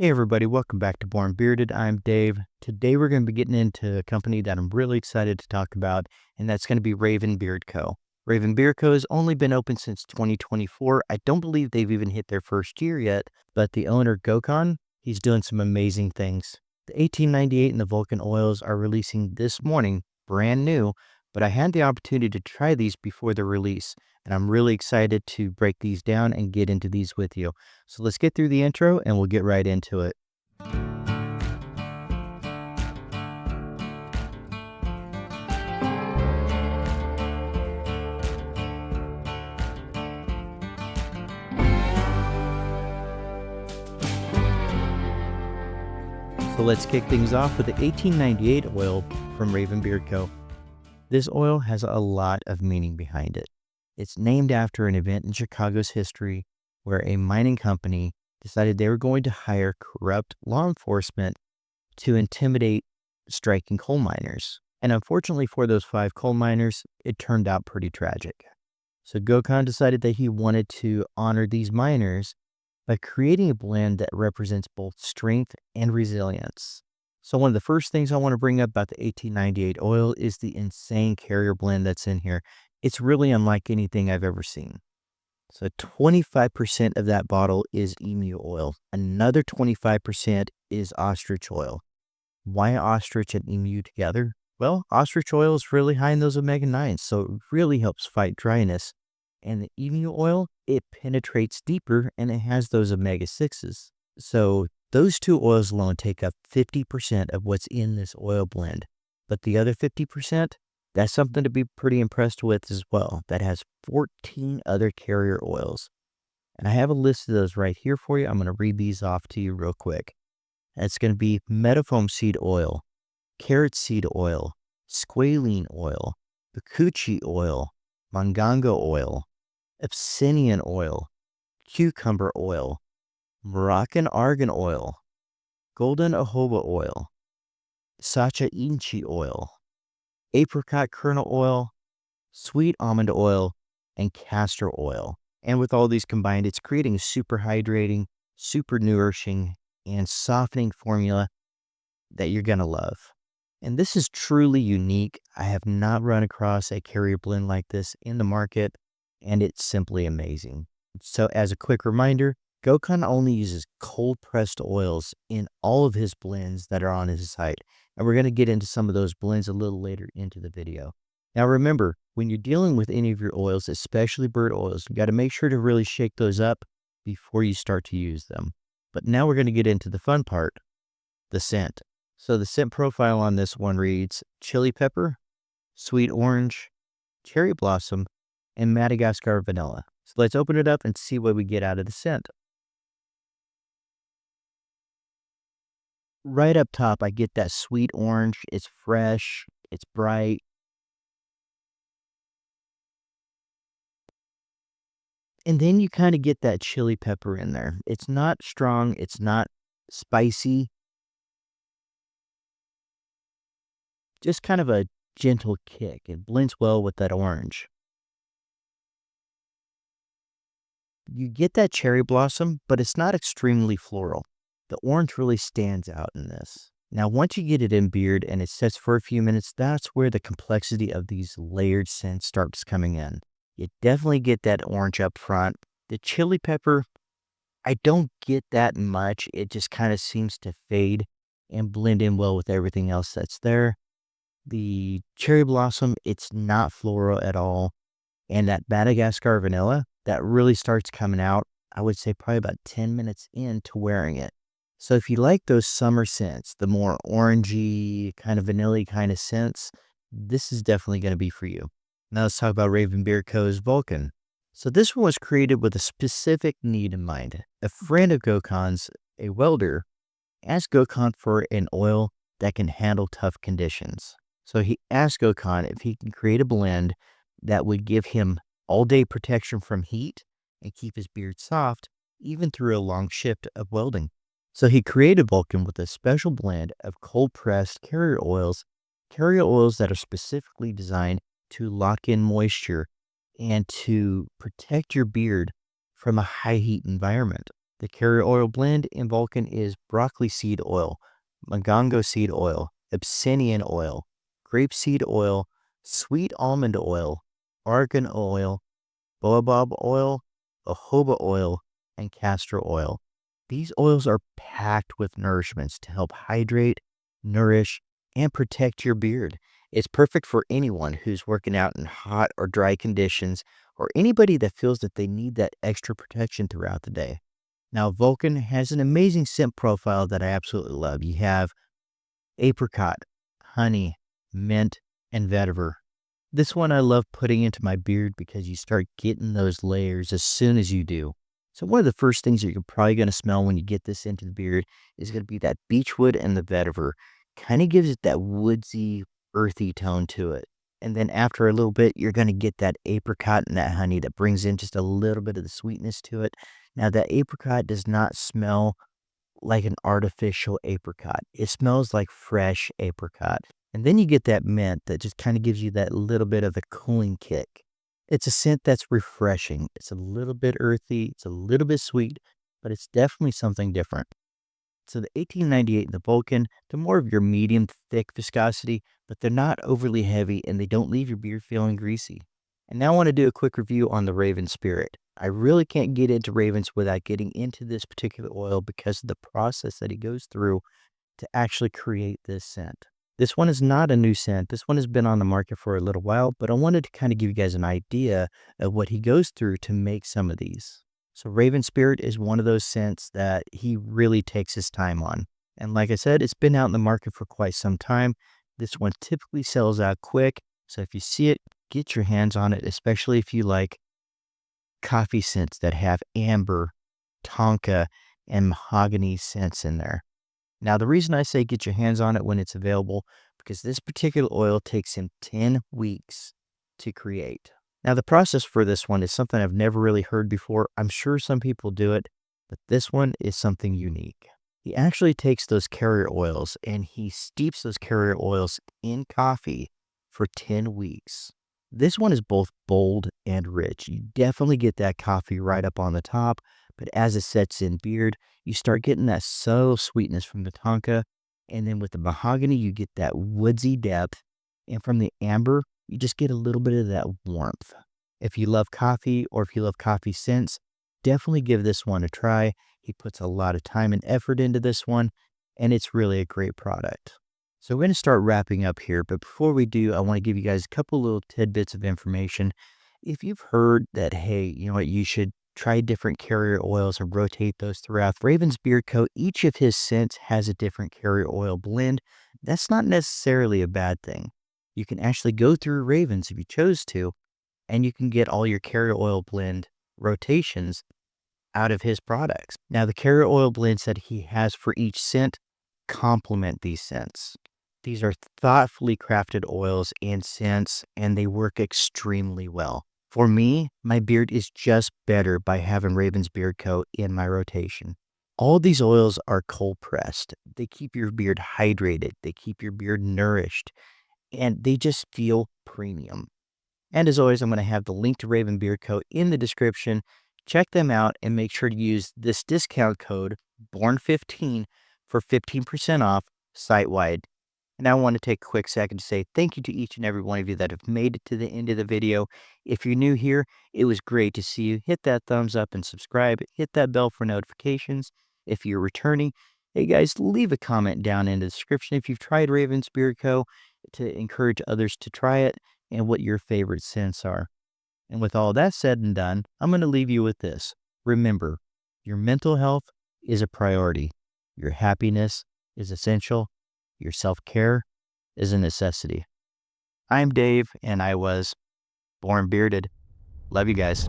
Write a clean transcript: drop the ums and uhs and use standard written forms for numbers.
Hey everybody, welcome back to Born Bearded. I'm Dave. Today we're going to be getting into a company that I'm really excited to talk about, and that's going to be Raven Beard Co. Raven Beard Co. has only been open since 2024. I don't believe they've even hit their first year yet, but the owner, Gokhan, he's doing some amazing things. The 1898 and the Vulcan oils are releasing this morning, brand new, but I had the opportunity to try these before the release, and I'm really excited to break these down and get into these with you. So let's get through the intro and we'll get right into it. So let's kick things off with the 1898 oil from Raven Beard Co. This oil has a lot of meaning behind it. It's named after an event in Chicago's history where a mining company decided they were going to hire corrupt law enforcement to intimidate striking coal miners. And unfortunately for those 5 coal miners, it turned out pretty tragic. So Gokhan decided that he wanted to honor these miners by creating a blend that represents both strength and resilience. So one of the first things I want to bring up about the 1898 oil is the insane carrier blend that's in here. It's really unlike anything I've ever seen. So 25% of that bottle is Emu Oil. Another 25% is Ostrich Oil. Why ostrich and emu together? Well, ostrich oil is really high in those omega-9s, so it really helps fight dryness. And the emu oil, it penetrates deeper and it has those omega-6s. So those two oils alone take up 50% of what's in this oil blend. But the other 50%, that's something to be pretty impressed with as well. That has 14 other carrier oils. And I have a list of those right here for you. I'm going to read these off to you real quick. That's going to be Meadowfoam seed oil, carrot seed oil, Squalane oil, Beechwood oil, Manganga oil, Abyssinian oil, cucumber oil, Moroccan argan oil, golden jojoba oil, Sacha inchi oil, apricot kernel oil, sweet almond oil, and castor oil. And with all these combined, it's creating a super hydrating, super nourishing, and softening formula that you're going to love. And this is truly unique. I have not run across a carrier blend like this in the market, and it's simply amazing. So as a quick reminder, Gokhan only uses cold-pressed oils in all of his blends that are on his site. And we're going to get into some of those blends a little later into the video. Now remember, when you're dealing with any of your oils, especially bird oils, you got to make sure to really shake those up before you start to use them. But now we're going to get into the fun part, the scent. So the scent profile on this one reads chili pepper, sweet orange, cherry blossom, and Madagascar vanilla. So let's open it up and see what we get out of the scent. Right up top, I get that sweet orange. It's fresh, it's bright. And then you kind of get that chili pepper in there. It's not strong, it's not spicy. Just kind of a gentle kick. It blends well with that orange. You get that cherry blossom, but it's not extremely floral. The orange really stands out in this. Now, once you get it in beard and it sets for a few minutes, that's where the complexity of these layered scents starts coming in. You definitely get that orange up front. The chili pepper, I don't get that much. It just kind of seems to fade and blend in well with everything else that's there. The cherry blossom, it's not floral at all. And that Madagascar vanilla, that really starts coming out, I would say probably about 10 minutes into wearing it. So if you like those summer scents, the more orangey, kind of vanilla kind of scents, this is definitely going to be for you. Now let's talk about Raven Beard Co.'s Vulcan. So this one was created with a specific need in mind. A friend of Gokhan's, a welder, asked Gokhan for an oil that can handle tough conditions. So he asked Gokhan if he can create a blend that would give him all-day protection from heat and keep his beard soft, even through a long shift of welding. So he created Vulcan with a special blend of cold-pressed carrier oils that are specifically designed to lock in moisture and to protect your beard from a high heat environment. The carrier oil blend in Vulcan is broccoli seed oil, magango seed oil, abyssinian oil, grapeseed oil, sweet almond oil, argan oil, baobab oil, jojoba oil, and castor oil. These oils are packed with nourishments to help hydrate, nourish, and protect your beard. It's perfect for anyone who's working out in hot or dry conditions, or anybody that feels that they need that extra protection throughout the day. Now, Vulcan has an amazing scent profile that I absolutely love. You have apricot, honey, mint, and vetiver. This one I love putting into my beard because you start getting those layers as soon as you do. So one of the first things that you're probably going to smell when you get this into the beard is going to be that beechwood and the vetiver. Kind of gives it that woodsy, earthy tone to it. And then after a little bit, you're going to get that apricot and that honey that brings in just a little bit of the sweetness to it. Now, that apricot does not smell like an artificial apricot. It smells like fresh apricot. And then you get that mint that just kind of gives you that little bit of a cooling kick. It's a scent that's refreshing. It's a little bit earthy. It's a little bit sweet, but it's definitely something different. So the 1898 and the Vulcan, they're more of your medium thick viscosity, but they're not overly heavy and they don't leave your beard feeling greasy. And now I want to do a quick review on the Raven Spirit. I really can't get into Ravens without getting into this particular oil because of the process that he goes through to actually create this scent. This one is not a new scent. This one has been on the market for a little while, but I wanted to kind of give you guys an idea of what he goes through to make some of these. So Raven Spirit is one of those scents that he really takes his time on. And like I said, it's been out in the market for quite some time. This one typically sells out quick. So if you see it, get your hands on it, especially if you like coffee scents that have amber, tonka, and mahogany scents in there. Now, the reason I say get your hands on it when it's available, because this particular oil takes him 10 weeks to create. Now, the process for this one is something I've never really heard before. I'm sure some people do it, but this one is something unique. He actually takes those carrier oils and he steeps those carrier oils in coffee for 10 weeks. This one is both bold and rich. You definitely get that coffee right up on the top, but as it sets in beard, you start getting that subtle sweetness from the tonka. And then with the mahogany, you get that woodsy depth. And from the amber, you just get a little bit of that warmth. If you love coffee or if you love coffee scents, definitely give this one a try. He puts a lot of time and effort into this one, and it's really a great product. So we're going to start wrapping up here, but before we do, I want to give you guys a couple little tidbits of information. If you've heard that, hey, you know what, you should try different carrier oils and rotate those throughout. Raven's Beard Co., each of his scents has a different carrier oil blend. That's not necessarily a bad thing. You can actually go through Ravens if you chose to, and you can get all your carrier oil blend rotations out of his products. Now, the carrier oil blends that he has for each scent complement these scents. These are thoughtfully crafted oils and scents, and they work extremely well. For me, my beard is just better by having Raven's Beard Co. in my rotation. All these oils are cold pressed. They keep your beard hydrated. They keep your beard nourished, and they just feel premium. And as always, I'm going to have the link to Raven Beard Co. in the description. Check them out and make sure to use this discount code BORN15 for 15% off site-wide. And I want to take a quick second to say thank you to each and every one of you that have made it to the end of the video. If you're new here, it was great to see you. Hit that thumbs up and subscribe. Hit that bell for notifications. If you're returning, hey guys, leave a comment down in the description if you've tried Raven's Beard Co. to encourage others to try it and what your favorite scents are. And with all that said and done, I'm going to leave you with this. Remember, your mental health is a priority. Your happiness is essential. Your self-care is a necessity. I'm Dave, and I was born bearded. Love you guys.